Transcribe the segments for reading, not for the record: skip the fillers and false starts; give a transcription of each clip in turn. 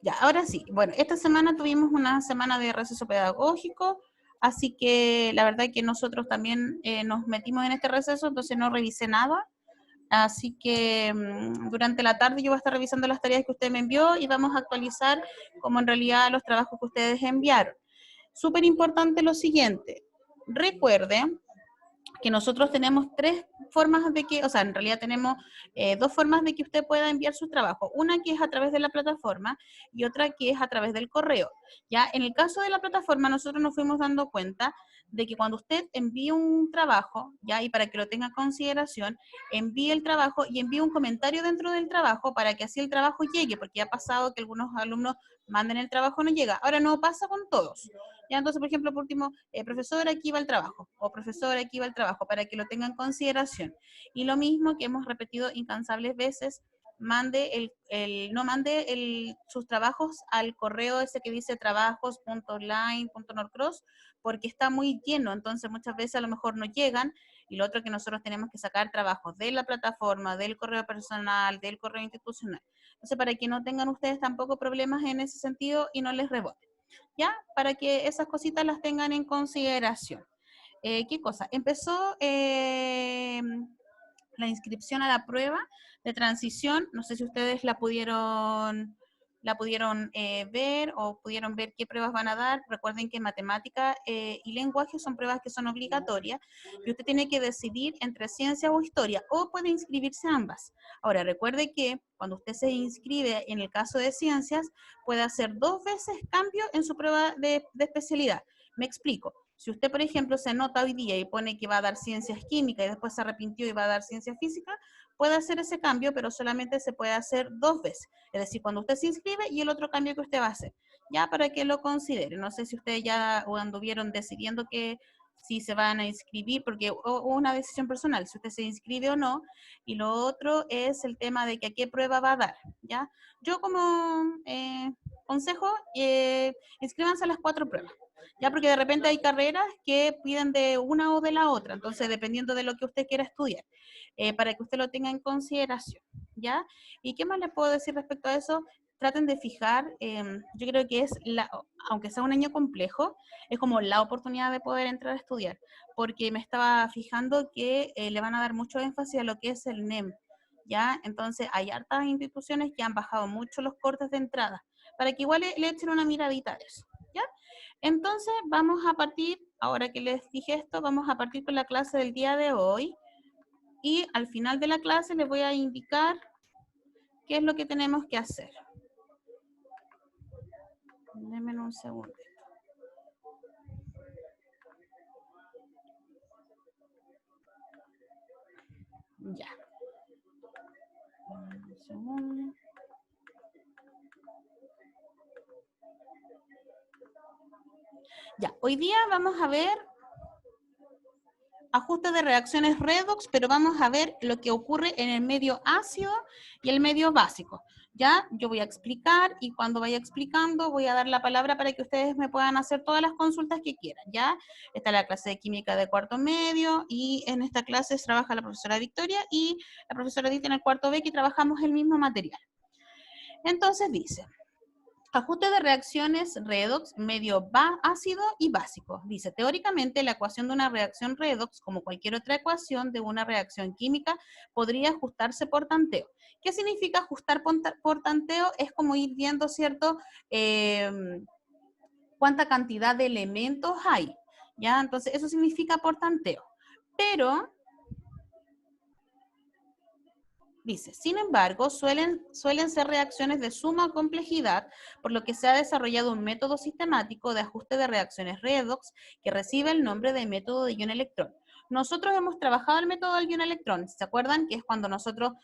Ya, ahora sí. Bueno, esta semana tuvimos una semana de receso pedagógico, así que la verdad es que nosotros también nos metimos en este receso, entonces no revisé nada. Así que durante la tarde yo voy a estar revisando las tareas que usted me envió y vamos a actualizar como en realidad los trabajos que ustedes enviaron. Súper importante lo siguiente. Recuerde que nosotros tenemos tres formas de que, o sea, en realidad tenemos dos formas de que usted pueda enviar sus trabajos. Una que es a través de la plataforma y otra que es a través del correo. Ya, en el caso de la plataforma, nosotros nos fuimos dando cuenta de que cuando usted envíe un trabajo, ya, y para que lo tenga en consideración, envíe el trabajo y envíe un comentario dentro del trabajo para que así el trabajo llegue, porque ha pasado que algunos alumnos manden el trabajo y no llega. Ahora no pasa con todos. Ya, entonces, por ejemplo, por último, profesor, aquí va el trabajo, o profesor, aquí va el trabajo, para que lo tengan en consideración. Y lo mismo que hemos repetido incansables veces, no mande sus trabajos al correo ese que dice trabajos.online.norcross, porque está muy lleno, entonces muchas veces a lo mejor no llegan, y lo otro que nosotros tenemos que sacar trabajos de la plataforma, del correo personal, del correo institucional. Entonces, para que no tengan ustedes tampoco problemas en ese sentido y no les rebote. ¿Ya? Para que esas cositas las tengan en consideración. ¿Qué cosa? Empezó la inscripción a la prueba de transición. No sé si ustedes la pudieron ver o pudieron ver qué pruebas van a dar. Recuerden que matemática y lenguaje son pruebas que son obligatorias y usted tiene que decidir entre ciencia o historia o puede inscribirse a ambas. Ahora, recuerde que cuando usted se inscribe en el caso de ciencias, puede hacer 2 veces cambio en su prueba de especialidad. Me explico. Si usted, por ejemplo, se anota hoy día y pone que va a dar ciencias químicas y después se arrepintió y va a dar ciencias físicas, puede hacer ese cambio, pero solamente se puede hacer 2 veces. Es decir, cuando usted se inscribe y el otro cambio que usted va a hacer. Ya para que lo considere. No sé si ustedes ya anduvieron decidiendo que si se van a inscribir, porque o una decisión personal, si usted se inscribe o no, y lo otro es el tema de que a qué prueba va a dar, ¿ya? Yo como consejo, inscríbanse a las 4 pruebas, ya, porque de repente hay carreras que piden de una o de la otra, entonces dependiendo de lo que usted quiera estudiar, para que usted lo tenga en consideración, ¿ya? ¿Y qué más le puedo decir respecto a eso? Traten de fijar, yo creo que aunque sea un año complejo, es como la oportunidad de poder entrar a estudiar, porque me estaba fijando que le van a dar mucho énfasis a lo que es el NEM, ¿ya? Entonces hay hartas instituciones que han bajado mucho los cortes de entrada, para que igual le echen una miradita a eso, ¿ya? Entonces vamos a partir, ahora que les dije esto, vamos a partir con la clase del día de hoy, y al final de la clase les voy a indicar qué es lo que tenemos que hacer. Denme un segundo. Ya. Un segundo. Ya, hoy día vamos a ver ajuste de reacciones redox, pero vamos a ver lo que ocurre en el medio ácido y el medio básico. Ya, yo voy a explicar y cuando vaya explicando voy a dar la palabra para que ustedes me puedan hacer todas las consultas que quieran, ¿ya? Está la clase de química de cuarto medio y en esta clase trabaja la profesora Victoria y la profesora Edith en el cuarto B, que trabajamos el mismo material. Entonces dice, ajuste de reacciones redox medio ácido y básico. Dice, teóricamente la ecuación de una reacción redox, como cualquier otra ecuación de una reacción química, podría ajustarse por tanteo. ¿Qué significa ajustar por tanteo? Es como ir viendo, ¿cierto? Cuánta cantidad de elementos hay, ¿ya? Entonces, eso significa por tanteo. Pero dice, sin embargo, suelen ser reacciones de suma complejidad, por lo que se ha desarrollado un método sistemático de ajuste de reacciones redox que recibe el nombre de método de ion-electrón. Nosotros hemos trabajado el método del ion-electrón, ¿se acuerdan? Que es cuando nosotros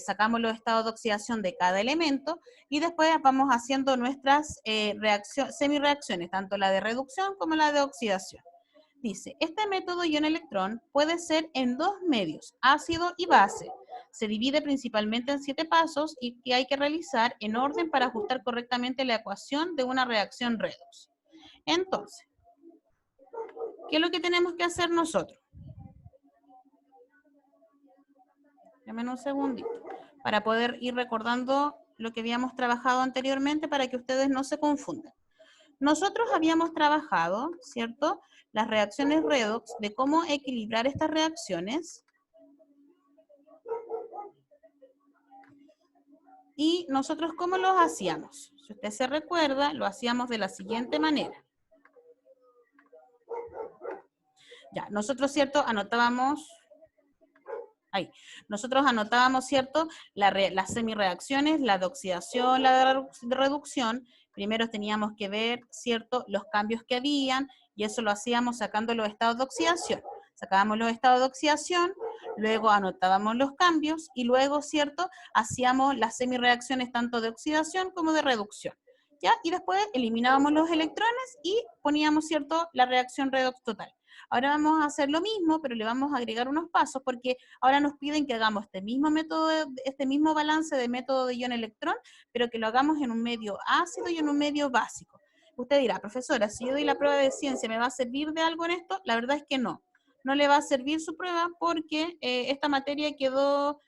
sacamos los estados de oxidación de cada elemento y después vamos haciendo nuestras semi-reacciones, tanto la de reducción como la de oxidación. Dice, este método ion-electrón puede ser en 2 medios, ácido y base. Se divide principalmente en 7 pasos y que hay que realizar en orden para ajustar correctamente la ecuación de una reacción redox. Entonces, ¿qué es lo que tenemos que hacer nosotros? Dame un segundito para poder ir recordando lo que habíamos trabajado anteriormente para que ustedes no se confundan. Nosotros habíamos trabajado, ¿cierto?, las reacciones redox, de cómo equilibrar estas reacciones. Y nosotros, ¿cómo los hacíamos? Si usted se recuerda, lo hacíamos de la siguiente manera. Ya, nosotros, ¿cierto?, anotábamos, ¿cierto?, las semirreacciones, la de oxidación, la de reducción. Primero teníamos que ver, ¿cierto?, los cambios que habían, y eso lo hacíamos sacando los estados de oxidación. Sacábamos los estados de oxidación, luego anotábamos los cambios, y luego, ¿cierto?, hacíamos las semirreacciones tanto de oxidación como de reducción. ¿Ya? Y después eliminábamos los electrones y poníamos, ¿cierto?, la reacción redox total. Ahora vamos a hacer lo mismo, pero le vamos a agregar unos pasos, porque ahora nos piden que hagamos este mismo método, este mismo balance de método de ion-electrón, pero que lo hagamos en un medio ácido y en un medio básico. Usted dirá, profesora, si yo doy la prueba de ciencia, ¿me va a servir de algo en esto? La verdad es que no. No le va a servir su prueba porque esta materia quedó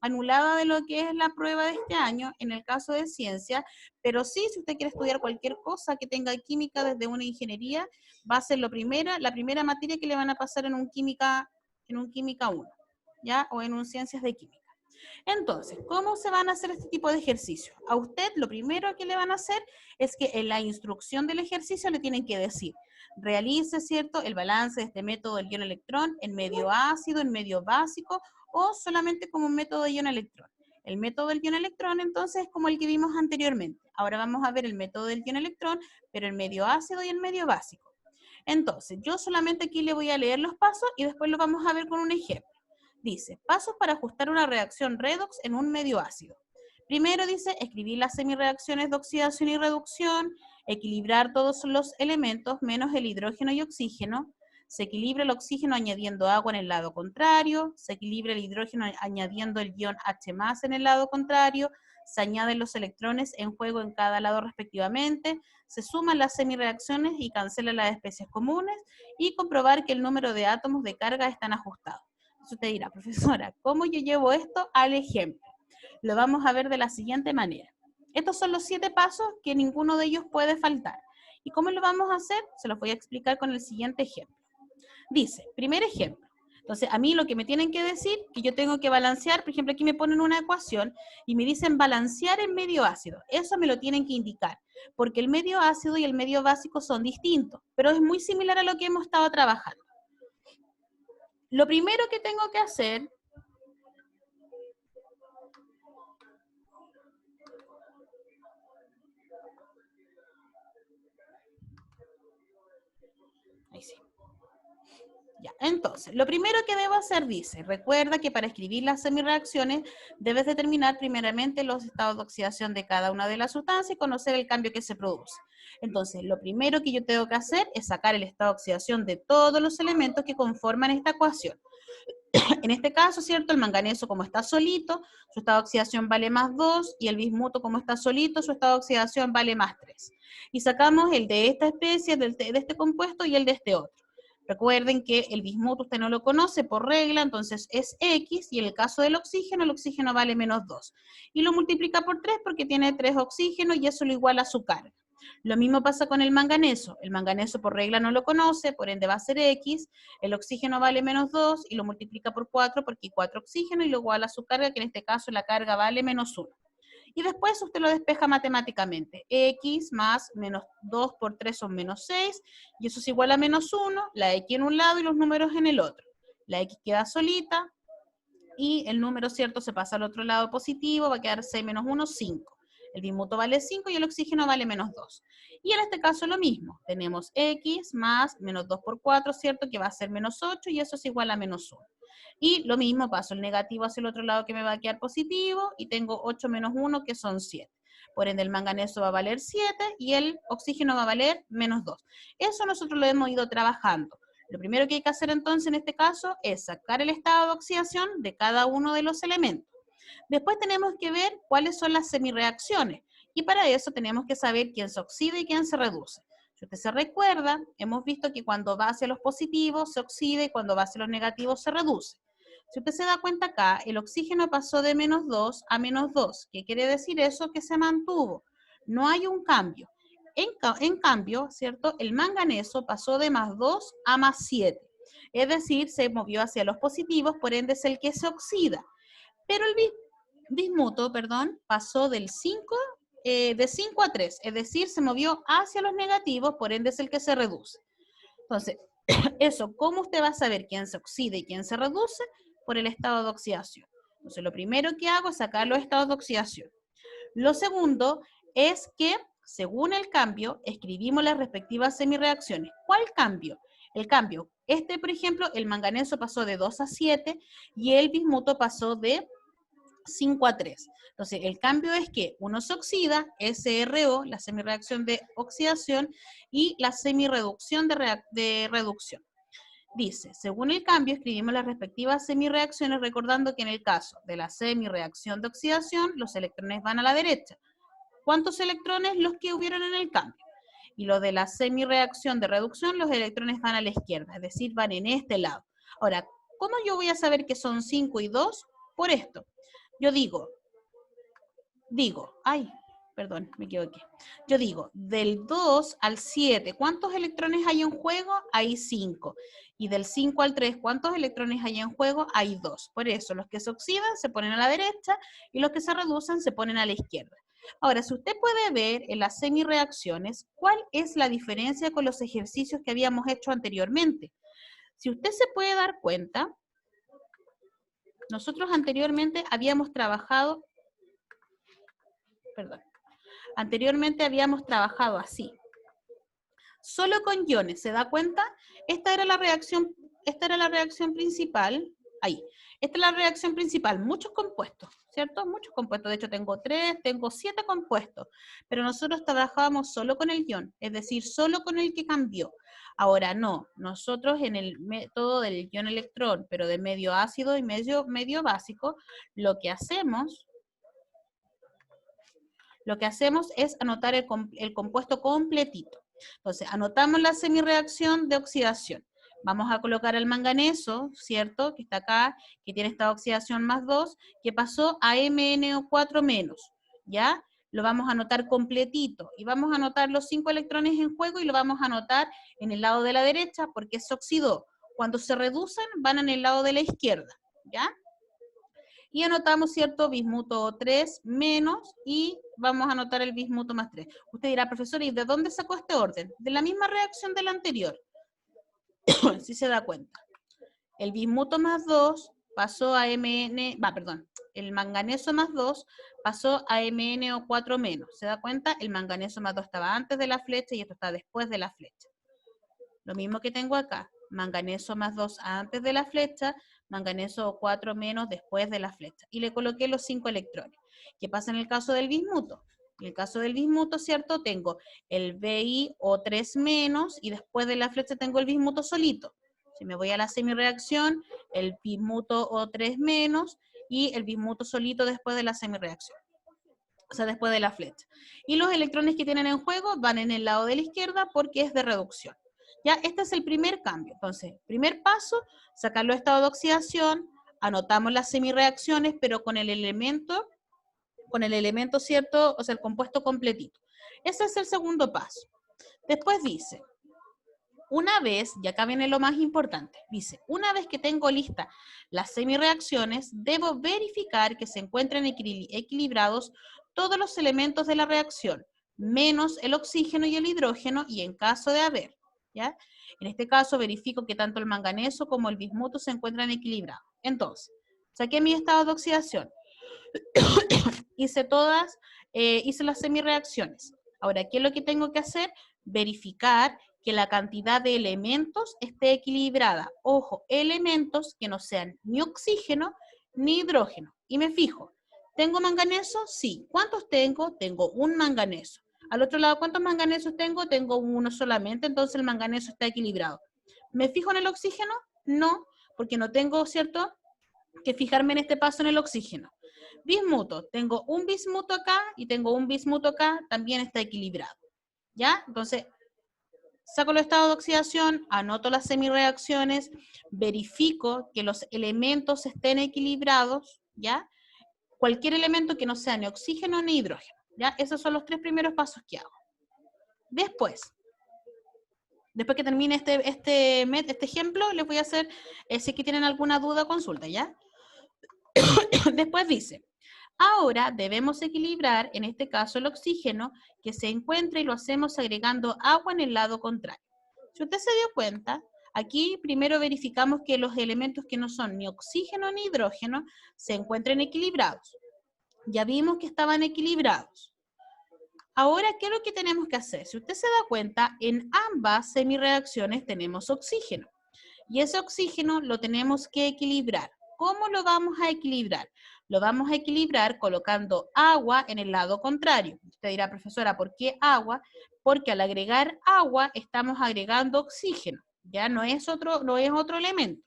anulada de lo que es la prueba de este año, en el caso de ciencia, pero sí, si usted quiere estudiar cualquier cosa que tenga química desde una ingeniería, va a ser la primera materia que le van a pasar en un química 1, ¿ya? O en un ciencias de química. Entonces, ¿cómo se van a hacer este tipo de ejercicios? A usted lo primero que le van a hacer es que en la instrucción del ejercicio le tienen que decir, realice, ¿cierto?, el balance de este método del ion-electrón en medio ácido, en medio básico, o solamente como un método de ion-electrón. El método del ion-electrón, entonces, es como el que vimos anteriormente. Ahora vamos a ver el método del ion-electrón, pero en medio ácido y en medio básico. Entonces, yo solamente aquí le voy a leer los pasos y después lo vamos a ver con un ejemplo. Dice, pasos para ajustar una reacción redox en un medio ácido. Primero dice, escribir las semirreacciones de oxidación y reducción, equilibrar todos los elementos menos el hidrógeno y oxígeno. Se equilibra el oxígeno añadiendo agua en el lado contrario, se equilibra el hidrógeno añadiendo el ion H+ en el lado contrario, se añaden los electrones en juego en cada lado respectivamente, se suman las semirreacciones y cancelan las especies comunes, y comprobar que el número de átomos de carga están ajustados. Entonces usted dirá, profesora, ¿cómo yo llevo esto al ejemplo? Lo vamos a ver de la siguiente manera. Estos son los 7 pasos que ninguno de ellos puede faltar. ¿Y cómo lo vamos a hacer? Se los voy a explicar con el siguiente ejemplo. Dice, primer ejemplo. Entonces, a mí lo que me tienen que decir, que yo tengo que balancear, por ejemplo, aquí me ponen una ecuación y me dicen balancear el medio ácido. Eso me lo tienen que indicar, porque el medio ácido y el medio básico son distintos, pero es muy similar a lo que hemos estado trabajando. Lo primero que tengo que hacer ahí sí. Ya, entonces, lo primero que debo hacer, dice, recuerda que para escribir las semirreacciones debes determinar primeramente los estados de oxidación de cada una de las sustancias y conocer el cambio que se produce. Entonces, lo primero que yo tengo que hacer es sacar el estado de oxidación de todos los elementos que conforman esta ecuación. En este caso, ¿cierto? El manganeso, como está solito, su estado de oxidación vale +2, y el bismuto, como está solito, su estado de oxidación vale +3. Y sacamos el de esta especie, de este compuesto, y el de este otro. Recuerden que el bismuto usted no lo conoce por regla, entonces es X, y en el caso del oxígeno, el oxígeno vale -2. Y lo multiplica por 3 porque tiene 3 oxígenos, y eso lo iguala a su carga. Lo mismo pasa con el manganeso por regla no lo conoce, por ende va a ser X, el oxígeno vale -2 y lo multiplica por 4 porque hay 4 oxígenos y lo iguala a su carga, que en este caso la carga vale -1. Y después usted lo despeja matemáticamente. X más -2 por 3 son -6, y eso es igual a -1, la X en un lado y los números en el otro. La X queda solita, y el número, ¿cierto?, se pasa al otro lado positivo, va a quedar 6 menos 1, 5. El bismuto vale 5 y el oxígeno vale -2. Y en este caso lo mismo, tenemos X más -2 por 4, ¿cierto?, que va a ser -8, y eso es igual a -1. Y lo mismo, paso el negativo hacia el otro lado, que me va a quedar positivo, y tengo 8 menos 1, que son 7. Por ende, el manganeso va a valer 7 y el oxígeno va a valer -2. Eso nosotros lo hemos ido trabajando. Lo primero que hay que hacer entonces en este caso es sacar el estado de oxidación de cada uno de los elementos. Después tenemos que ver cuáles son las semirreacciones, y para eso tenemos que saber quién se oxida y quién se reduce. Si usted se recuerda, hemos visto que cuando va hacia los positivos se oxida y cuando va hacia los negativos se reduce. Si usted se da cuenta acá, el oxígeno pasó de -2 a -2. ¿Qué quiere decir eso? Que se mantuvo. No hay un cambio. En cambio, ¿cierto? El manganeso pasó de +2 a +7. Es decir, se movió hacia los positivos, por ende es el que se oxida. Pero el bismuto, perdón, pasó de 5 a 3, es decir, se movió hacia los negativos, por ende es el que se reduce. Entonces, eso, ¿cómo usted va a saber quién se oxida y quién se reduce? Por el estado de oxidación. Entonces, lo primero que hago es sacar los estados de oxidación. Lo segundo es que, según el cambio, escribimos las respectivas semirreacciones. ¿Cuál cambio? El cambio, por ejemplo, el manganeso pasó de 2 a 7 y el bismuto pasó de 5 a 3. Entonces, el cambio es que uno se oxida, SRO, la semirreacción de oxidación, y la semirreducción de reducción. Dice, según el cambio, escribimos las respectivas semirreacciones, recordando que en el caso de la semirreacción de oxidación, los electrones van a la derecha. ¿Cuántos electrones? Los que hubieron en el cambio. Y lo de la semirreacción de reducción, los electrones van a la izquierda, es decir, van en este lado. Ahora, ¿cómo yo voy a saber que son 5 y 2? Por esto. Yo digo, perdón, me equivoqué. Yo digo, del 2 al 7, ¿cuántos electrones hay en juego? Hay 5. Y del 5 al 3, ¿cuántos electrones hay en juego? Hay 2. Por eso, los que se oxidan se ponen a la derecha y los que se reducen se ponen a la izquierda. Ahora, si usted puede ver en las semirreacciones, ¿cuál es la diferencia con los ejercicios que habíamos hecho anteriormente? Si usted se puede dar cuenta, nosotros anteriormente habíamos trabajado así. Solo con iones, ¿se da cuenta? Esta era la reacción principal. Ahí. Esta es la reacción principal. Muchos compuestos, ¿cierto? Muchos compuestos. De hecho, tengo 7 compuestos. Pero nosotros trabajábamos solo con el ion, es decir, solo con el que cambió. Ahora no. Nosotros en el método del ion-electrón, pero de medio ácido y medio básico, lo que hacemos es anotar el compuesto completito. Entonces, anotamos la semirreacción de oxidación. Vamos a colocar el manganeso, ¿cierto? Que está acá, que tiene esta oxidación +2, que pasó a MnO4-, ¿ya? Lo vamos a anotar completito. Y vamos a anotar los 5 electrones en juego y lo vamos a anotar en el lado de la derecha porque se oxidó. Cuando se reducen, van en el lado de la izquierda, ¿ya? Y anotamos, ¿cierto? Bismuto 3 menos y vamos a anotar el bismuto +3. Usted dirá, profesor, ¿y de dónde sacó este orden? De la misma reacción de la anterior. Si se da cuenta. El bismuto +2 pasó a el manganeso +2 pasó a MnO4-. ¿Se da cuenta? El manganeso +2 estaba antes de la flecha y esto está después de la flecha. Lo mismo que tengo acá. Manganeso +2 antes de la flecha, manganeso 4- después de la flecha. Y le coloqué los 5 electrones. ¿Qué pasa en el caso del bismuto? En el caso del bismuto, ¿cierto? Tengo el BiO3- y después de la flecha tengo el bismuto solito. Si me voy a la semirreacción, el bismuto O3- y el bismuto solito después de la semirreacción. O sea, después de la flecha. Y los electrones que tienen en juego van en el lado de la izquierda porque es de reducción. Ya, este es el primer cambio. Entonces, primer paso, sacar los estados de oxidación, anotamos las semirreacciones, pero con el elemento, ¿cierto? O sea, el compuesto completito. Ese es el segundo paso. Después dice, una vez, y acá viene lo más importante, dice, una vez que tengo lista las semirreacciones, debo verificar que se encuentren equilibrados todos los elementos de la reacción, menos el oxígeno y el hidrógeno, y en caso de haber, ¿ya? En este caso verifico que tanto el manganeso como el bismuto se encuentran equilibrados. Entonces, saqué mi estado de oxidación, hice las semirreacciones. Ahora, ¿qué es lo que tengo que hacer? Verificar que la cantidad de elementos esté equilibrada. Ojo, elementos que no sean ni oxígeno ni hidrógeno. Y me fijo, ¿tengo manganeso? Sí. ¿Cuántos tengo? Tengo un manganeso. Al otro lado, ¿cuántos manganesos tengo? Tengo uno solamente, entonces el manganeso está equilibrado. ¿Me fijo en el oxígeno? No, porque no tengo, ¿cierto?, que fijarme en este paso en el oxígeno. Bismuto, tengo un bismuto acá y tengo un bismuto acá, también está equilibrado. ¿Ya? Entonces, saco los estados de oxidación, anoto las semireacciones, verifico que los elementos estén equilibrados, ¿ya? Cualquier elemento que no sea ni oxígeno ni hidrógeno, ¿ya? Esos son los 3 primeros pasos que hago. Después que termine este ejemplo, les voy a hacer, si es que tienen alguna duda, consulta, ¿ya? Después dice, ahora debemos equilibrar, en este caso, el oxígeno que se encuentra y lo hacemos agregando agua en el lado contrario. Si usted se dio cuenta, aquí primero verificamos que los elementos que no son ni oxígeno ni hidrógeno se encuentren equilibrados. Ya vimos que estaban equilibrados. Ahora, ¿qué es lo que tenemos que hacer? Si usted se da cuenta, en ambas semireacciones tenemos oxígeno. Y ese oxígeno lo tenemos que equilibrar. ¿Cómo lo vamos a equilibrar? Lo vamos a equilibrar colocando agua en el lado contrario. Usted dirá, profesora, ¿por qué agua? Porque al agregar agua estamos agregando oxígeno. Ya no es otro elemento.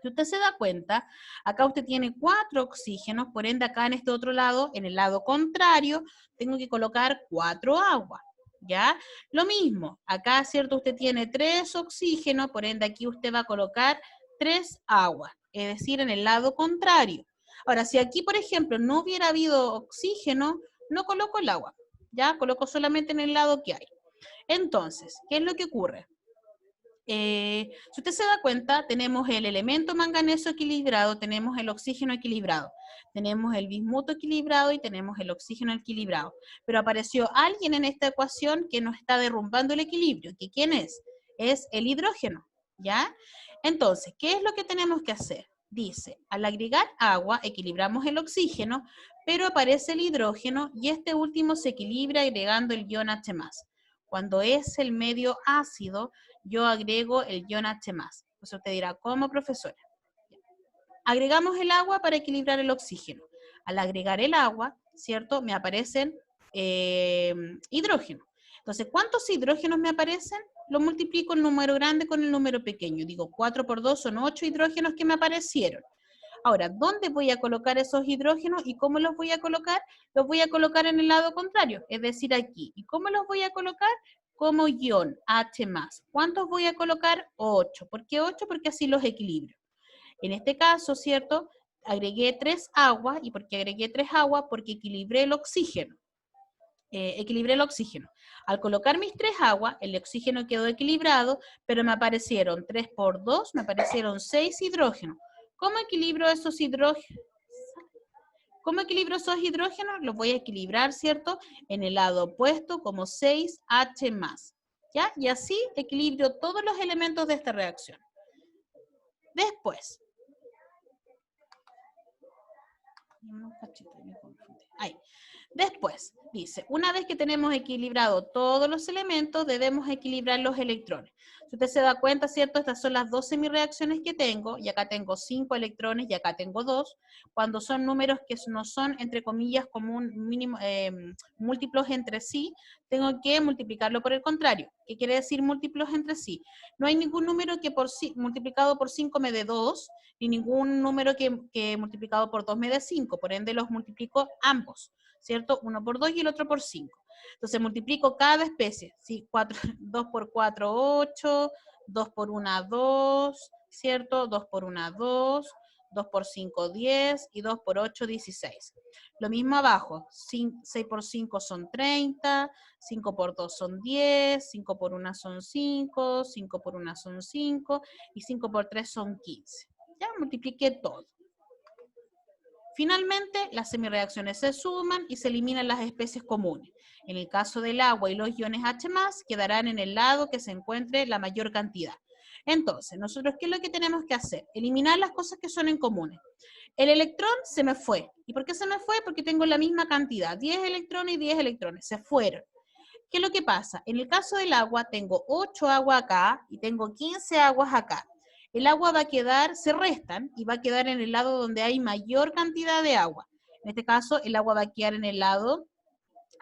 Si usted se da cuenta, acá usted tiene 4 oxígenos, por ende acá en este otro lado, en el lado contrario, tengo que colocar 4 aguas, ¿ya? Lo mismo, acá, ¿cierto? Usted tiene 3 oxígenos, por ende aquí usted va a colocar 3 aguas, es decir, en el lado contrario. Ahora, si aquí, por ejemplo, no hubiera habido oxígeno, no coloco el agua, ¿ya? Coloco solamente en el lado que hay. Entonces, ¿qué es lo que ocurre? Si usted se da cuenta, tenemos el elemento manganeso equilibrado, tenemos el oxígeno equilibrado, tenemos el bismuto equilibrado y tenemos el oxígeno equilibrado. Pero apareció alguien en esta ecuación que nos está derrumbando el equilibrio. ¿Que quién es? Es el hidrógeno, ¿ya? Entonces, ¿qué es lo que tenemos que hacer? Dice, al agregar agua, equilibramos el oxígeno, pero aparece el hidrógeno y este último se equilibra agregando el ion H+. Cuando es el medio ácido, yo agrego el ion H+. Entonces usted dirá, ¿cómo, profesora? Agregamos el agua para equilibrar el oxígeno. Al agregar el agua, ¿cierto? Me aparecen hidrógeno. Entonces, ¿cuántos hidrógenos me aparecen? Lo multiplico el número grande con el número pequeño. Digo, 4 por 2 son 8 hidrógenos que me aparecieron. Ahora, ¿dónde voy a colocar esos hidrógenos y cómo los voy a colocar? Los voy a colocar en el lado contrario, es decir, aquí. ¿Y cómo los voy a colocar? Como ion H+. ¿Cuántos voy a colocar? 8. ¿Por qué 8? Porque así los equilibro. En este caso, ¿cierto? Agregué 3 aguas. ¿Y por qué agregué 3 aguas? Porque equilibré el oxígeno. Al colocar mis 3 aguas, el oxígeno quedó equilibrado, pero me aparecieron 3 por 2, me aparecieron 6 hidrógenos. ¿Cómo equilibro esos hidrógenos? ¿Cómo equilibro esos hidrógenos? Los voy a equilibrar, ¿cierto? En el lado opuesto como 6H+. ¿Ya? Y así equilibro todos los elementos de esta reacción. Después. Ahí. Después, dice, una vez que tenemos equilibrado todos los elementos, debemos equilibrar los electrones. Si usted se da cuenta, ¿cierto? Estas son las 2 semireacciones que tengo, y acá tengo 5 electrones, y acá tengo 2. Cuando son números que no son, entre comillas, como un mínimo, múltiplos entre sí, tengo que multiplicarlo por el contrario. ¿Qué quiere decir múltiplos entre sí? No hay ningún número que multiplicado por 5 me dé 2, ni ningún número que multiplicado por 2 me dé 5, por ende los multiplico ambos, ¿cierto? Uno por 2 y el otro por 5. Entonces multiplico cada especie, ¿sí? 2 por 4, 8, 2 por 1, 2, ¿cierto? 2 por 1, 2, 2 por 5, 10 y 2 por 8, 16. Lo mismo abajo, 6 por 5 son 30, 5 por 2 son 10, 5 por 1 son 5, 5 por 1 son 5 y 5 por 3 son 15. Ya multipliqué todo. Finalmente, las semireacciones se suman y se eliminan las especies comunes. En el caso del agua y los iones H+, quedarán en el lado que se encuentre la mayor cantidad. Entonces, nosotros, ¿qué es lo que tenemos que hacer? Eliminar las cosas que son en comunes. El electrón se me fue. ¿Y por qué se me fue? Porque tengo la misma cantidad, 10 electrones y 10 electrones, se fueron. ¿Qué es lo que pasa? En el caso del agua, tengo 8 aguas acá y tengo 15 aguas acá. El agua va a quedar, se restan y va a quedar en el lado donde hay mayor cantidad de agua. En este caso, el agua va a quedar en el lado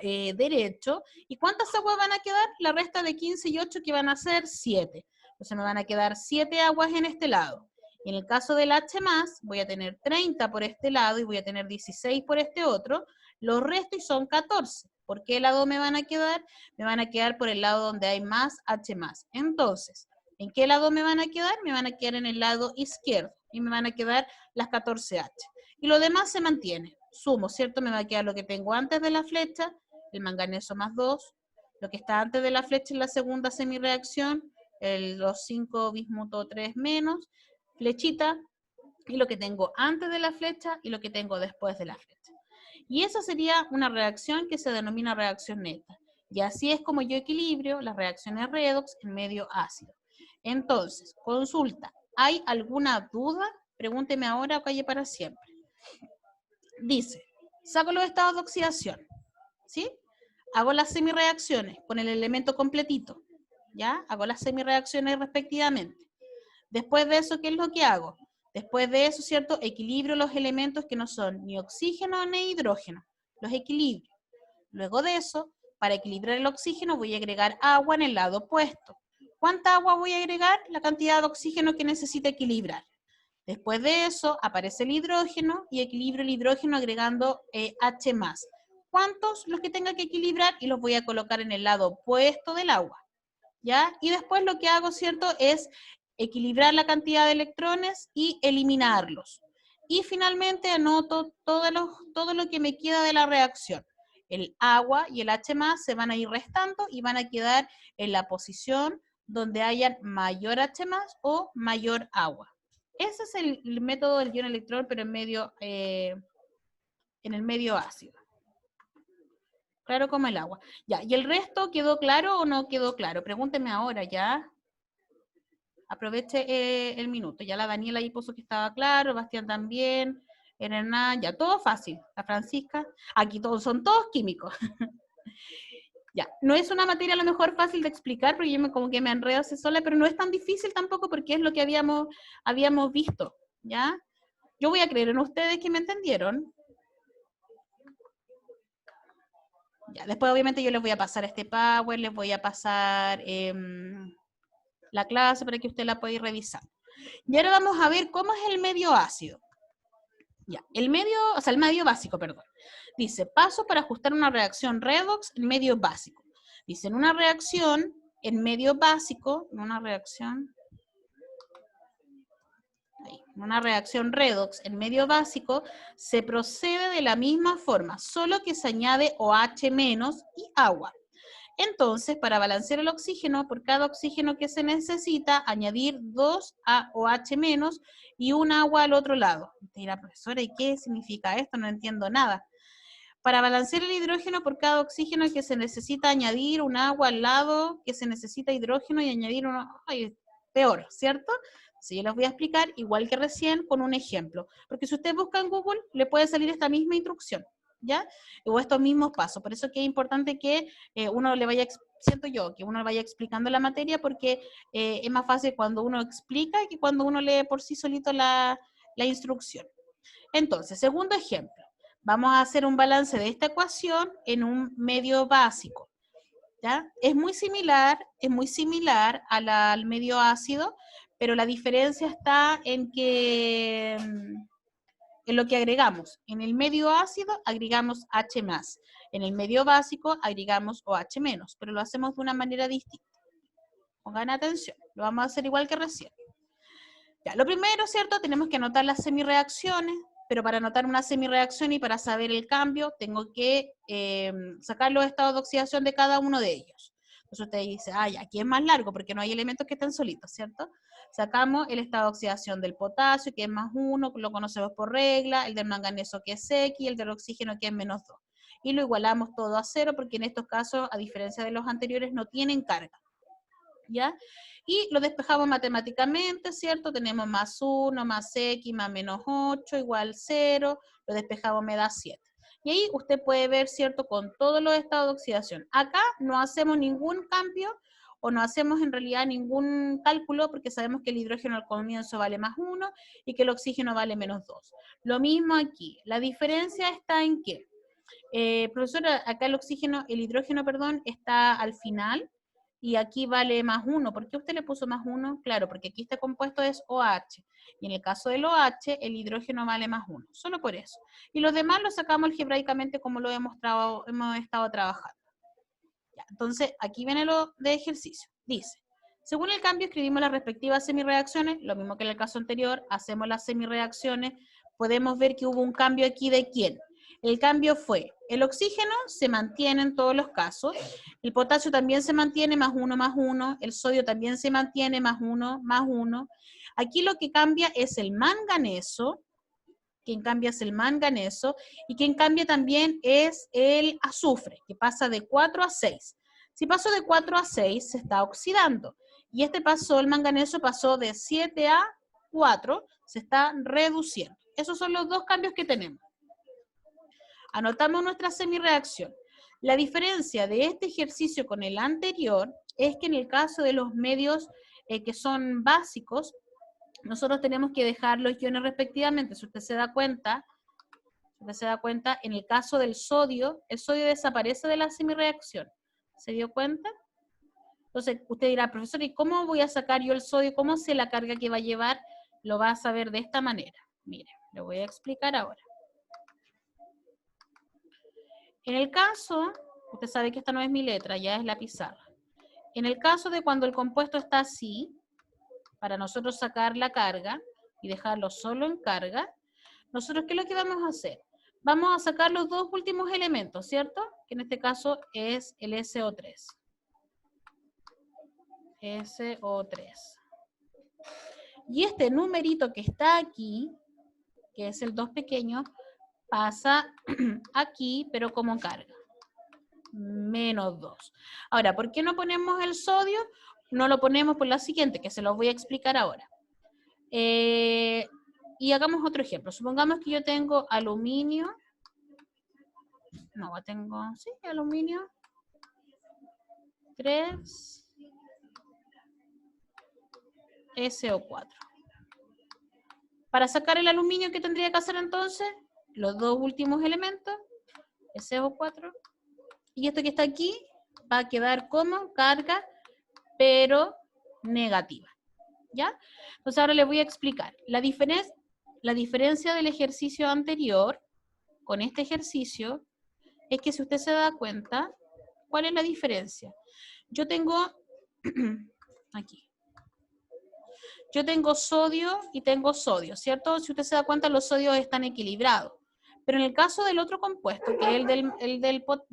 derecho. ¿Y cuántas aguas van a quedar? La resta de 15 y 8 que van a ser 7. Entonces me van a quedar 7 aguas en este lado. Y en el caso del H+, voy a tener 30 por este lado y voy a tener 16 por este otro. Los resto y son 14. ¿Por qué lado me van a quedar? Me van a quedar por el lado donde hay más H más. Entonces, ¿en qué lado me van a quedar? Me van a quedar en el lado izquierdo y me van a quedar las 14H. Y lo demás se mantiene. Sumo, ¿cierto? Me va a quedar lo que tengo antes de la flecha, el manganeso más 2, lo que está antes de la flecha en la segunda semireacción, los 5 bismuto 3 menos, flechita, y lo que tengo antes de la flecha y lo que tengo después de la flecha. Y esa sería una reacción que se denomina reacción neta. Y así es como yo equilibrio las reacciones redox en medio ácido. Entonces, consulta, ¿hay alguna duda? Pregúnteme ahora o calle para siempre. Dice, saco los estados de oxidación, ¿sí? Hago las semireacciones con el elemento completito, ¿ya? Hago las semireacciones respectivamente. Después de eso, ¿qué es lo que hago? Después de eso, ¿cierto? Equilibrio los elementos que no son ni oxígeno ni hidrógeno. Los equilibrio. Luego de eso, para equilibrar el oxígeno, voy a agregar agua en el lado opuesto. ¿Cuánta agua voy a agregar? La cantidad de oxígeno que necesita equilibrar. Después de eso, aparece el hidrógeno y equilibro el hidrógeno agregando H+. ¿Cuántos? Los que tenga que equilibrar y los voy a colocar en el lado opuesto del agua. ¿Ya? Y después lo que hago, ¿cierto? Es equilibrar la cantidad de electrones y eliminarlos. Y finalmente anoto todo lo que me queda de la reacción. El agua y el H+ se van a ir restando y van a quedar en la posición donde haya mayor H+ o mayor agua. Ese es el método del ion electrón, pero en el medio ácido. Claro como el agua. Ya, ¿y el resto quedó claro o no quedó claro? Pregúnteme ahora, ¿ya? Aproveche el minuto. Ya la Daniela ahí puso que estaba claro, Bastián también, el Hernán, ya, todo fácil. La Francisca, aquí todos son todos químicos. Ya, no es una materia a lo mejor fácil de explicar, porque yo como que me enredo así sola, pero no es tan difícil tampoco porque es lo que habíamos visto, ¿ya? Yo voy a creer en ustedes que me entendieron. Ya, después obviamente yo les voy a pasar este Power, les voy a pasar la clase para que usted la pueda ir revisando. Y ahora vamos a ver cómo es el medio ácido. Ya, el medio básico, perdón. Dice, paso para ajustar una reacción redox en medio básico. Dice, en una reacción en medio básico, en una reacción redox en medio básico, se procede de la misma forma, solo que se añade OH- y agua. Entonces, para balancear el oxígeno, por cada oxígeno que se necesita, añadir 2 OH- y un agua al otro lado. Usted dirá, profesora, ¿y qué significa esto? No entiendo nada. Para balancear el hidrógeno, por cada oxígeno que se necesita añadir un agua al lado que se necesita hidrógeno y añadir uno, ay, peor, ¿cierto? Sí, yo les voy a explicar, igual que recién, con un ejemplo. Porque si usted busca en Google, le puede salir esta misma instrucción, ¿ya? O estos mismos pasos. Por eso que es importante que uno le vaya, siento yo, que uno vaya explicando la materia, porque es más fácil cuando uno explica que cuando uno lee por sí solito la instrucción. Entonces, segundo ejemplo. Vamos a hacer un balance de esta ecuación en un medio básico. ¿Ya? Es muy similar al medio ácido, pero la diferencia está en que en lo que agregamos. En el medio ácido agregamos H+, en el medio básico agregamos OH-, pero lo hacemos de una manera distinta. Pongan atención, lo vamos a hacer igual que recién. Ya, lo primero, ¿cierto? Tenemos que anotar las semireacciones, pero para anotar una semireacción y para saber el cambio, tengo que sacar los estados de oxidación de cada uno de ellos. Entonces usted dice, ay, aquí es más largo porque no hay elementos que estén solitos, ¿cierto? Sacamos el estado de oxidación del potasio, que es +1, lo conocemos por regla, el del manganeso, que es X, y el del oxígeno, que es -2. Y lo igualamos todo a 0, porque en estos casos, a diferencia de los anteriores, no tienen carga. ¿Ya? Y lo despejamos matemáticamente, ¿cierto? Tenemos +1, más X, más -8, igual 0, lo despejamos me da 7. Y ahí usted puede ver, ¿cierto? Con todos los estados de oxidación. Acá no hacemos ningún cambio o no hacemos en realidad ningún cálculo porque sabemos que el hidrógeno al comienzo vale +1 y que el oxígeno vale -2. Lo mismo aquí. La diferencia está en que, profesora, acá el hidrógeno, perdón, está al final. y aquí vale más 1. ¿Por qué usted le puso más 1? Claro, porque aquí este compuesto es OH. Y en el caso del OH, el hidrógeno vale más 1. Solo por eso. Y los demás los sacamos algebraicamente como lo hemos estado trabajando. Ya, entonces, aquí viene lo de ejercicio. Dice, según el cambio escribimos las respectivas semireacciones, lo mismo que en el caso anterior, hacemos las semireacciones, podemos ver que hubo un cambio aquí de quién. El cambio fue, el oxígeno se mantiene en todos los casos, el potasio también se mantiene más 1, el sodio también se mantiene más 1, más 1. Aquí lo que cambia es el manganeso, quien cambia es el manganeso, y quien cambia también es el azufre, que pasa de 4 a 6. Si pasó de 4 a 6, se está oxidando. Y el manganeso pasó de 7 a 4, se está reduciendo. Esos son los dos cambios que tenemos. Anotamos nuestra semireacción. La diferencia de este ejercicio con el anterior es que en el caso de los medios que son básicos, nosotros tenemos que dejar los iones respectivamente. Si usted se da cuenta, en el caso del sodio, el sodio desaparece de la semireacción. ¿Se dio cuenta? Entonces, usted dirá, profesor, ¿y cómo voy a sacar yo el sodio? ¿Cómo sé la carga que va a llevar? Lo va a saber de esta manera. Mire, lo voy a explicar ahora. En el caso, usted sabe que esta no es mi letra, ya es la pizarra. En el caso de cuando el compuesto está así, para nosotros sacar la carga y dejarlo solo en carga, nosotros, ¿qué es lo que vamos a hacer? Vamos a sacar los dos últimos elementos, ¿cierto? Que en este caso es el SO3. SO3. Y este numerito que está aquí, que es el 2 pequeño, pasa aquí, pero como carga. Menos 2. Ahora, ¿por qué no ponemos el sodio? No lo ponemos por la siguiente, que se los voy a explicar ahora. Y hagamos otro ejemplo. Supongamos que yo tengo aluminio. No, tengo, sí, aluminio. 3. SO4. Para sacar el aluminio, ¿qué tendría que hacer entonces? Los dos últimos elementos, SO4. Y esto que está aquí va a quedar como carga, pero negativa. ¿Ya? Entonces ahora les voy a explicar. La diferencia del ejercicio anterior con este ejercicio es que si usted se da cuenta, ¿cuál es la diferencia? Yo tengo, aquí, yo tengo sodio y tengo sodio, ¿cierto? Si usted se da cuenta, los sodios están equilibrados. Pero en el caso del otro compuesto, que es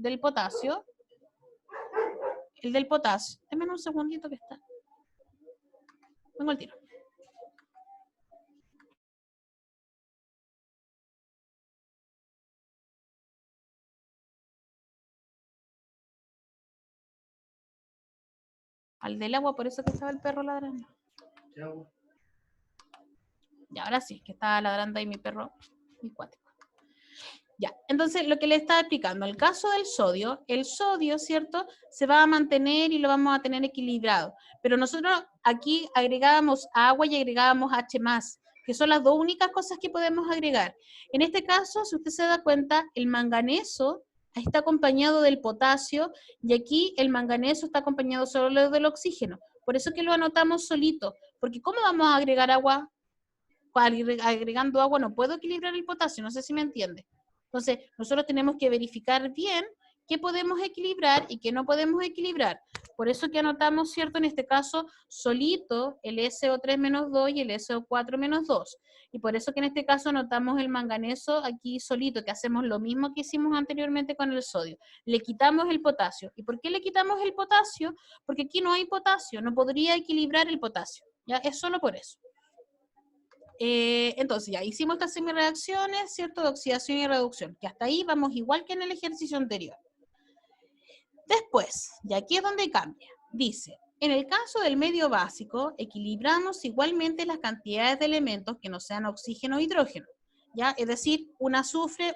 del potasio, déjenme un segundito que está. Vengo al tiro. Al del agua, por eso que estaba el perro ladrando. ¿Qué agua? Y ahora sí, que está ladrando ahí mi perro, mi cuático. Ya, entonces lo que le estaba explicando, el caso del sodio, el sodio, ¿cierto? Se va a mantener y lo vamos a tener equilibrado. Pero nosotros aquí agregábamos agua y agregábamos H+, que son las dos únicas cosas que podemos agregar. En este caso, si usted se da cuenta, el manganeso está acompañado del potasio y aquí el manganeso está acompañado solo del oxígeno. Por eso que lo anotamos solito, porque ¿cómo vamos a agregar agua? Agregando agua no puedo equilibrar el potasio, no sé si me entiende. Entonces, nosotros tenemos que verificar bien qué podemos equilibrar y qué no podemos equilibrar. Por eso que anotamos, ¿cierto? En este caso, solito el SO3 menos 2 y el SO4 menos 2. Y por eso que en este caso anotamos el manganeso aquí solito, que hacemos lo mismo que hicimos anteriormente con el sodio. Le quitamos el potasio. ¿Y por qué le quitamos el potasio? Porque aquí no hay potasio, no podría equilibrar el potasio. ¿Ya? Es solo por eso. Entonces ya hicimos estas semireacciones, ¿cierto? De oxidación y reducción, que hasta ahí vamos igual que en el ejercicio anterior. Después, y aquí es donde cambia, dice, en el caso del medio básico, equilibramos igualmente las cantidades de elementos que no sean oxígeno o hidrógeno, ¿ya? Es decir, un azufre,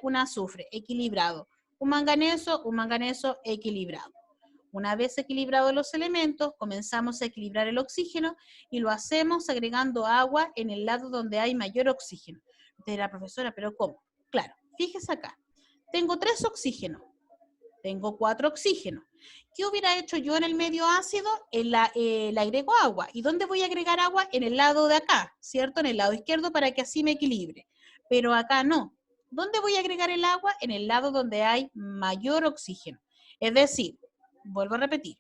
equilibrado. Un manganeso, equilibrado. Una vez equilibrados los elementos, comenzamos a equilibrar el oxígeno y lo hacemos agregando agua en el lado donde hay mayor oxígeno. Usted dirá, profesora, ¿pero cómo? Claro, fíjese acá. Tengo 3 oxígenos. tengo 4 oxígenos. ¿Qué hubiera hecho yo en el medio ácido? Le agrego agua. ¿Y dónde voy a agregar agua? En el lado de acá, ¿cierto? En el lado izquierdo para que así me equilibre. Pero acá no. ¿Dónde voy a agregar el agua? En el lado donde hay mayor oxígeno. Es decir, vuelvo a repetir,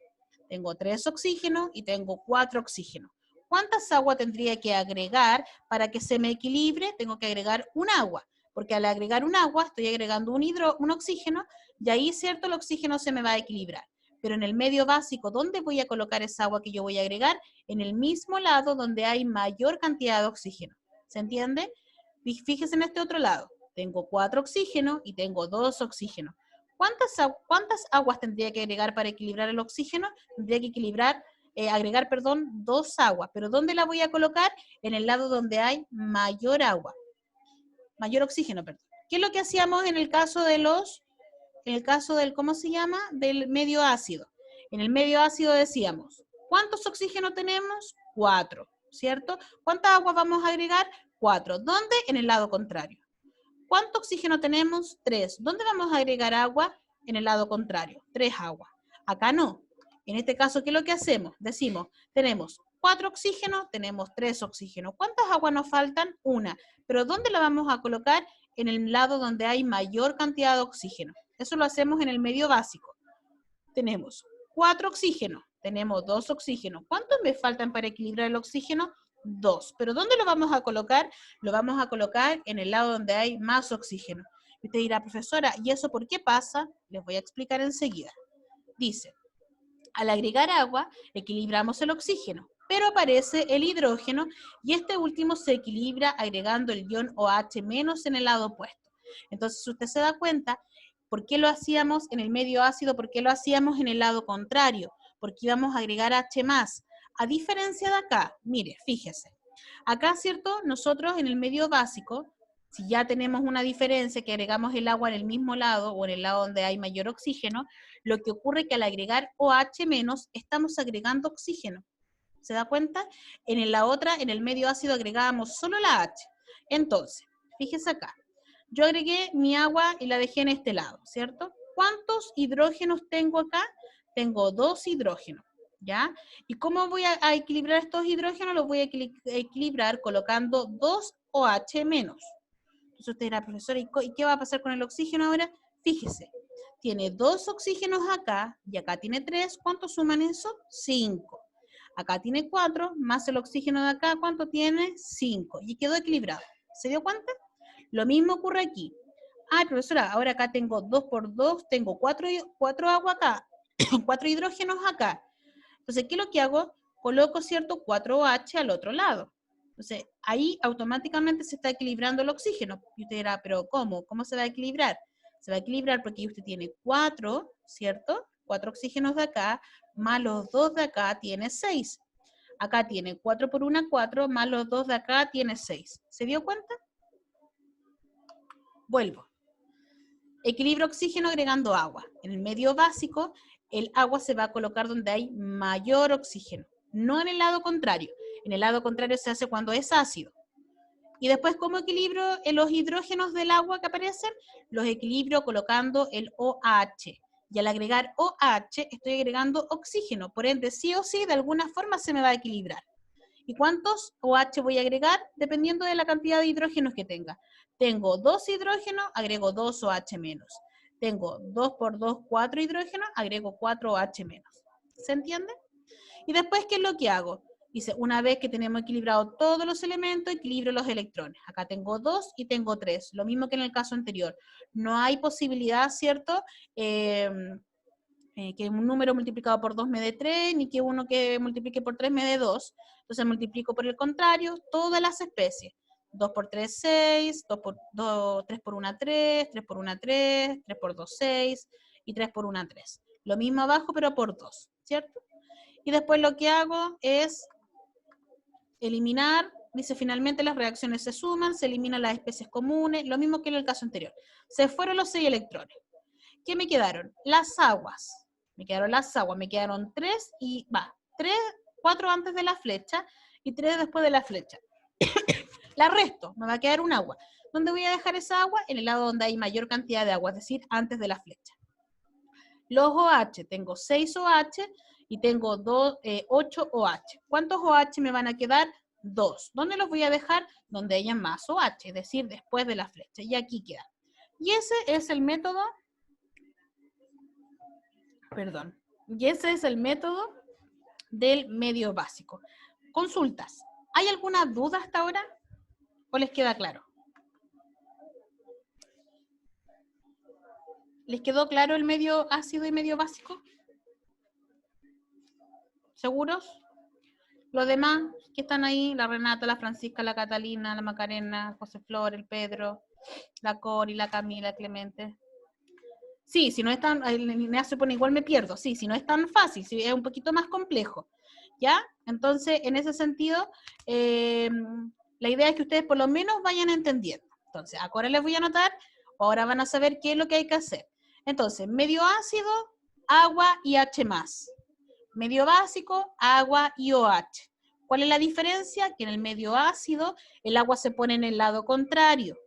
tengo 3 oxígenos y tengo 4 oxígenos. ¿Cuántas agua tendría que agregar para que se me equilibre? Tengo que agregar un agua, porque al agregar un agua estoy agregando un oxígeno y ahí, ¿cierto? El oxígeno se me va a equilibrar. Pero en el medio básico, ¿dónde voy a colocar esa agua que yo voy a agregar? En el mismo lado donde hay mayor cantidad de oxígeno. ¿Se entiende? Fíjese en este otro lado. Tengo 4 oxígenos y tengo 2 oxígenos. ¿Cuántas aguas tendría que agregar para equilibrar el oxígeno? Tendría que agregar 2 aguas. ¿Pero dónde la voy a colocar? En el lado donde hay mayor agua. Mayor oxígeno, perdón. ¿Qué es lo que hacíamos en el caso del, ¿cómo se llama? Del medio ácido. En el medio ácido decíamos, ¿cuántos oxígenos tenemos? 4, ¿cierto? ¿Cuántas aguas vamos a agregar? 4. ¿Dónde? En el lado contrario. ¿Cuánto oxígeno tenemos? 3. ¿Dónde vamos a agregar agua? En el lado contrario, 3 aguas. Acá no. En este caso, ¿qué es lo que hacemos? Decimos, tenemos 4 oxígenos, tenemos 3 oxígenos. ¿Cuántas aguas nos faltan? 1. ¿Pero dónde la vamos a colocar? En el lado donde hay mayor cantidad de oxígeno. Eso lo hacemos en el medio básico. Tenemos 4 oxígenos, tenemos 2 oxígenos. ¿Cuántos me faltan para equilibrar el oxígeno? 2. ¿Pero dónde lo vamos a colocar? Lo vamos a colocar en el lado donde hay más oxígeno. Y usted dirá, profesora, ¿y eso por qué pasa? Les voy a explicar enseguida. Dice, al agregar agua, equilibramos el oxígeno, pero aparece el hidrógeno y este último se equilibra agregando el ion OH- en el lado opuesto. Entonces, si usted se da cuenta, ¿por qué lo hacíamos en el medio ácido? ¿Por qué lo hacíamos en el lado contrario? Porque íbamos a agregar H+. A diferencia de acá, mire, fíjese. Acá, ¿cierto? Nosotros en el medio básico, si ya tenemos una diferencia que agregamos el agua en el mismo lado o en el lado donde hay mayor oxígeno, lo que ocurre es que al agregar OH- estamos agregando oxígeno. ¿Se da cuenta? En el medio ácido agregábamos solo la H. Entonces, fíjese acá. Yo agregué mi agua y la dejé en este lado, ¿cierto? ¿Cuántos hidrógenos tengo acá? Tengo 2 hidrógenos, ¿ya? ¿Y cómo voy a equilibrar estos hidrógenos? Los voy a equilibrar colocando 2 OH-. Entonces usted dirá, profesora, ¿y qué va a pasar con el oxígeno ahora? Fíjese, tiene 2 oxígenos acá y acá tiene 3. ¿Cuánto suman eso? 5. Acá tiene 4, más el oxígeno de acá, ¿cuánto tiene? 5. Y quedó equilibrado. ¿Se dio cuenta? Lo mismo ocurre aquí. Ah, profesora, ahora acá tengo 2 por 2, tengo 4 agua acá, 4 hidrógenos acá. Entonces, ¿qué es lo que hago? Coloco, ¿cierto? 4H al otro lado. Entonces, ahí automáticamente se está equilibrando el oxígeno. Y usted dirá, ¿pero cómo? ¿Cómo se va a equilibrar? Se va a equilibrar porque usted tiene 4, ¿cierto? 4 oxígenos de acá, más los 2 de acá, tiene 6. Acá tiene 4 por 1, 4, más los 2 de acá, tiene 6. ¿Se dio cuenta? Vuelvo. Equilibrio oxígeno agregando agua. En el medio básico, el agua se va a colocar donde hay mayor oxígeno, no en el lado contrario. En el lado contrario se hace cuando es ácido. Y después, ¿cómo equilibro los hidrógenos del agua que aparecen? Los equilibrio colocando el OH. Y al agregar OH, estoy agregando oxígeno. Por ende, sí o sí, de alguna forma se me va a equilibrar. ¿Y cuántos OH voy a agregar? Dependiendo de la cantidad de hidrógenos que tenga. Tengo 2 hidrógenos, agrego 2 OH-. Tengo 2 por 2, 4 hidrógenos, agrego 4 OH-. ¿Se entiende? Y después, ¿qué es lo que hago? Dice, una vez que tenemos equilibrado todos los elementos, equilibro los electrones. Acá tengo 2 y tengo 3, lo mismo que en el caso anterior. No hay posibilidad, ¿cierto? Que un número multiplicado por 2 me dé 3, ni que uno que multiplique por 3 me dé 2. Entonces multiplico por el contrario todas las especies. 2 por 3, 6, 3 por 1, 3, 3 por 1, 3, 3 por 2, 6 y 3 por 1, 3. Lo mismo abajo, pero por 2, ¿cierto? Y después lo que hago es eliminar, dice finalmente las reacciones se suman, se eliminan las especies comunes, lo mismo que en el caso anterior. Se fueron los 6 electrones. ¿Qué me quedaron? Las aguas. Me quedaron 3 y 4 antes de la flecha y 3 después de la flecha. La resto, me va a quedar un agua. ¿Dónde voy a dejar esa agua? En el lado donde hay mayor cantidad de agua, es decir, antes de la flecha. Los OH, tengo 6 OH y tengo 8 OH. ¿Cuántos OH me van a quedar? 2. ¿Dónde los voy a dejar? Donde haya más OH, es decir, después de la flecha. Y aquí queda. Y ese es el método, y ese es el método del medio básico. Consultas. ¿Hay alguna duda hasta ahora? ¿O les queda claro? ¿Les quedó claro el medio ácido y medio básico? ¿Seguros? Los demás que están ahí, la Renata, la Francisca, la Catalina, la Macarena, José Flor, el Pedro, la Cori, la Camila, Clemente. Sí, si no es tan, el Ignacio pone igual me pierdo, sí, si no es tan fácil, si es un poquito más complejo, ¿ya? Entonces, en ese sentido, la idea es que ustedes por lo menos vayan entendiendo. Entonces, ahora les voy a anotar, ahora van a saber qué es lo que hay que hacer. Entonces, medio ácido, agua y H+. Medio básico, agua y OH. ¿Cuál es la diferencia? Que en el medio ácido, el agua se pone en el lado contrario.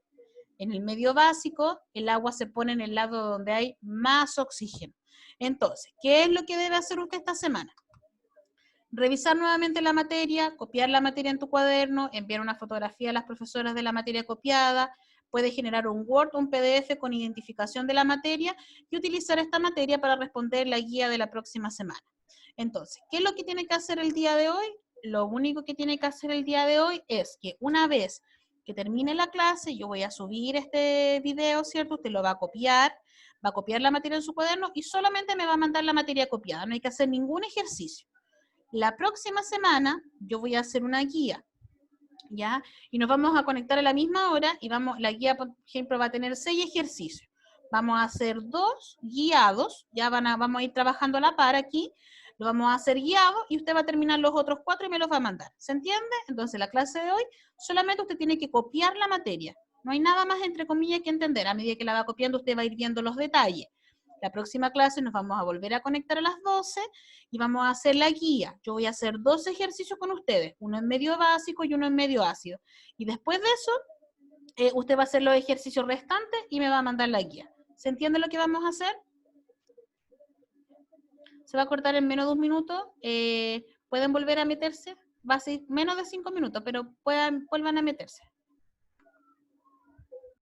En el medio básico, el agua se pone en el lado donde hay más oxígeno. Entonces, ¿qué es lo que debe hacer usted esta semana? Revisar nuevamente la materia, copiar la materia en tu cuaderno, enviar una fotografía a las profesoras de la materia copiada, puedes generar un Word, un PDF con identificación de la materia y utilizar esta materia para responder la guía de la próxima semana. Entonces, ¿qué es lo que tiene que hacer el día de hoy? Lo único que tiene que hacer el día de hoy es que una vez que termine la clase, yo voy a subir este video, ¿cierto? Usted lo va a copiar la materia en su cuaderno y solamente me va a mandar la materia copiada. No hay que hacer ningún ejercicio. La próxima semana yo voy a hacer una guía, ¿ya? Y nos vamos a conectar a la misma hora y la guía, por ejemplo, va a tener 6 ejercicios. Vamos a hacer 2 guiados, ya vamos a ir trabajando a la par aquí, lo vamos a hacer guiado y usted va a terminar los otros 4 y me los va a mandar. ¿Se entiende? Entonces, la clase de hoy, solamente usted tiene que copiar la materia. No hay nada más, entre comillas, que entender. A medida que la va copiando, usted va a ir viendo los detalles. La próxima clase nos vamos a volver a conectar a las 12 y vamos a hacer la guía. Yo voy a hacer 2 ejercicios con ustedes, uno en medio básico y uno en medio ácido. Y después de eso, usted va a hacer los ejercicios restantes y me va a mandar la guía. ¿Se entiende lo que vamos a hacer? Se va a cortar en menos de 1 minuto. ¿Pueden volver a meterse? Va a ser menos de 5 minutos, pero vuelvan a meterse.